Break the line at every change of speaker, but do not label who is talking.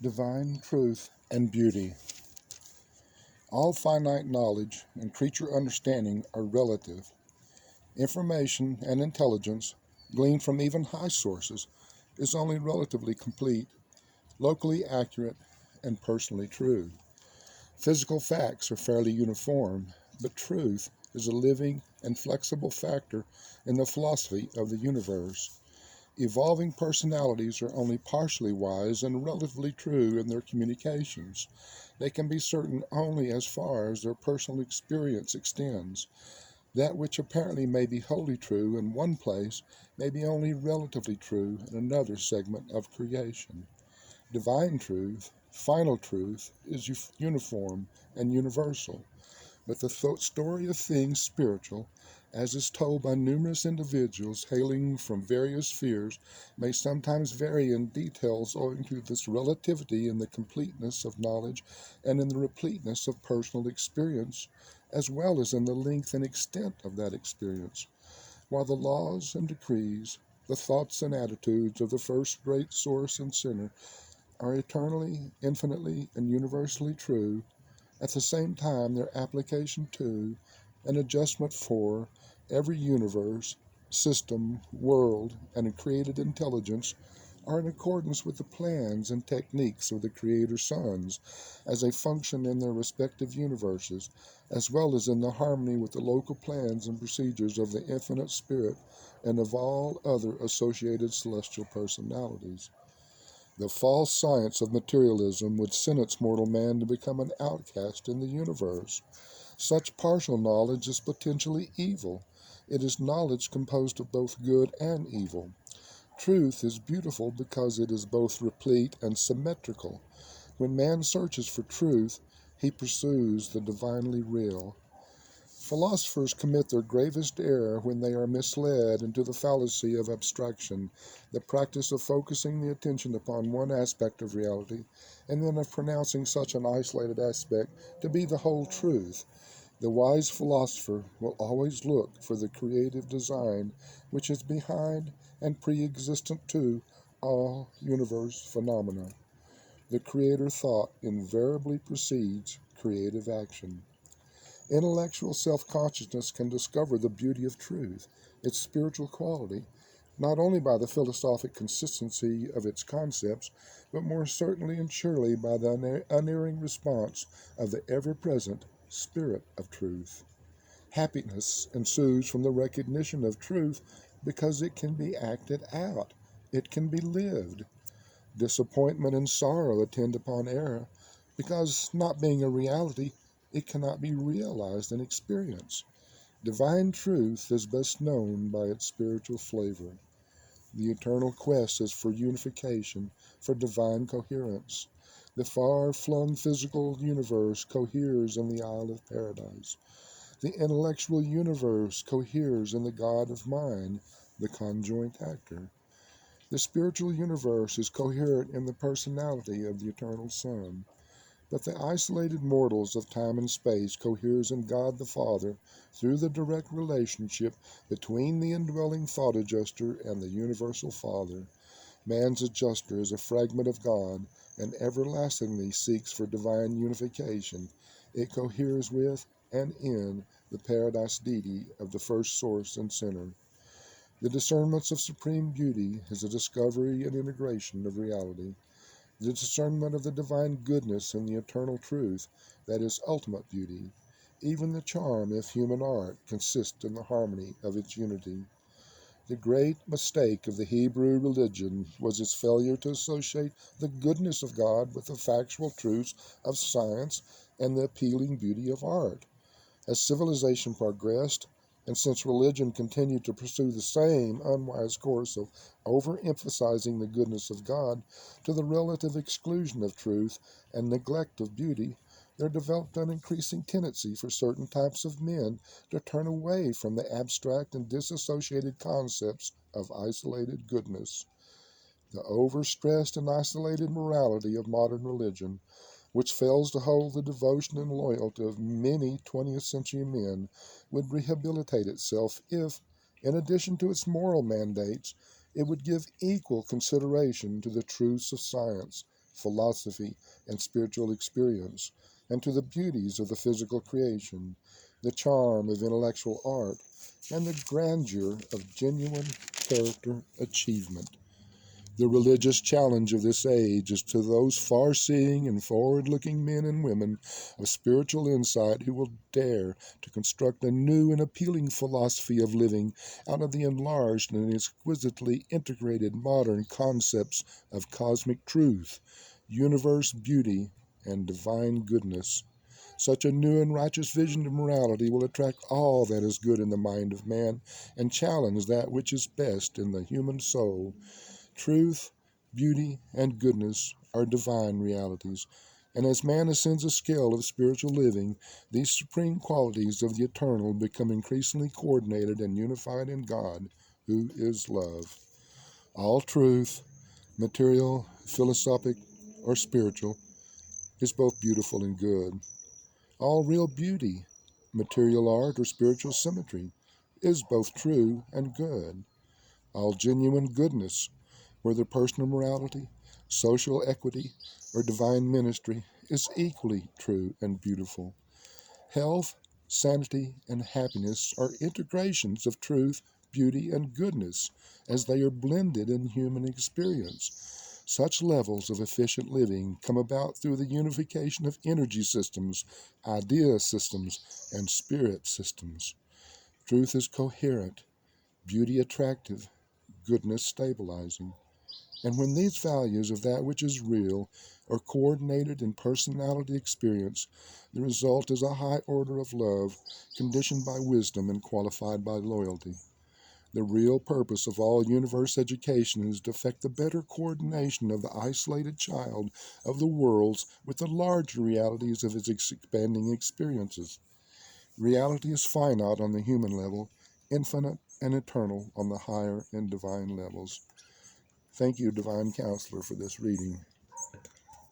Divine truth and beauty. All finite knowledge and creature understanding are relative. Information and intelligence, gleaned from even high sources, is only relatively complete, locally accurate, and personally true. Physical facts are fairly uniform, but truth is a living and flexible factor in the philosophy of the universe. Evolving personalities are only partially wise and relatively true in their communications. They can be certain only as far as their personal experience extends. That which apparently may be wholly true in one place may be only relatively true in another segment of creation. Divine truth, final truth, is uniform and universal. But the story of things spiritual, as is told by numerous individuals hailing from various spheres, may sometimes vary in details owing to this relativity in the completeness of knowledge and in the repleteness of personal experience, as well as in the length and extent of that experience. While the laws and decrees, the thoughts and attitudes of the first great source and center are eternally, infinitely, and universally true, at the same time, their application to and adjustment for every universe, system, world, and created intelligence are in accordance with the plans and techniques of the Creator Sons as they function in their respective universes, as well as in the harmony with the local plans and procedures of the Infinite Spirit and of all other associated celestial personalities. The false science of materialism would sentence mortal man to become an outcast in the universe. Such partial knowledge is potentially evil. It is knowledge composed of both good and evil. Truth is beautiful because it is both replete and symmetrical. When man searches for truth, he pursues the divinely real. Philosophers commit their gravest error when they are misled into the fallacy of abstraction, the practice of focusing the attention upon one aspect of reality, and then of pronouncing such an isolated aspect to be the whole truth. The wise philosopher will always look for the creative design which is behind and pre-existent to all universe phenomena. The creator thought invariably precedes creative action. Intellectual self-consciousness can discover the beauty of truth, its spiritual quality, not only by the philosophic consistency of its concepts, but more certainly and surely by the unerring response of the ever-present Spirit of truth. Happiness ensues from the recognition of truth because it can be acted out, it can be lived. Disappointment and sorrow attend upon error because, not being a reality, it cannot be realized and experienced. Divine truth is best known by its spiritual flavor. The eternal quest is for unification, for divine coherence. The far-flung physical universe coheres in the Isle of Paradise. The intellectual universe coheres in the God of mind, the conjoint actor. The spiritual universe is coherent in the personality of the eternal Son. But the isolated mortals of time and space coheres in God the Father through the direct relationship between the indwelling thought adjuster and the universal Father. Man's adjuster is a fragment of God and everlastingly seeks for divine unification. It coheres with and in the paradise deity of the first source and center. The discernments of supreme beauty is a discovery and integration of reality. The discernment of the divine goodness and the eternal truth, that is ultimate beauty. Even the charm of human art consists in the harmony of its unity. The great mistake of the Hebrew religion was its failure to associate the goodness of God with the factual truths of science and the appealing beauty of art. As civilization progressed, and since religion continued to pursue the same unwise course of overemphasizing the goodness of God to the relative exclusion of truth and neglect of beauty, there developed an increasing tendency for certain types of men to turn away from the abstract and disassociated concepts of isolated goodness. The overstressed and isolated morality of modern religion, which fails to hold the devotion and loyalty of many 20th century men, would rehabilitate itself if, in addition to its moral mandates, it would give equal consideration to the truths of science, philosophy, and spiritual experience, and to the beauties of the physical creation, the charm of intellectual art, and the grandeur of genuine character achievement. The religious challenge of this age is to those far-seeing and forward-looking men and women of spiritual insight who will dare to construct a new and appealing philosophy of living out of the enlarged and exquisitely integrated modern concepts of cosmic truth, universe beauty, and divine goodness. Such a new and righteous vision of morality will attract all that is good in the mind of man and challenge that which is best in the human soul. Truth, beauty, and goodness are divine realities, and as man ascends a scale of spiritual living, these supreme qualities of the eternal become increasingly coordinated and unified in God, who is love. All truth, material, philosophic, or spiritual, is both beautiful and good. All real beauty, material art, or spiritual symmetry, is both true and good. All genuine goodness, whether personal morality, social equity, or divine ministry, is equally true and beautiful. Health, sanity, and happiness are integrations of truth, beauty, and goodness as they are blended in human experience. Such levels of efficient living come about through the unification of energy systems, idea systems, and spirit systems. Truth is coherent, beauty attractive, goodness stabilizing. And when these values of that which is real are coordinated in personality experience, the result is a high order of love, conditioned by wisdom and qualified by loyalty. The real purpose of all universe education is to effect the better coordination of the isolated child of the worlds with the larger realities of its expanding experiences. Reality is finite on the human level, infinite and eternal on the higher and divine levels. Thank you, Divine Counselor, for this reading.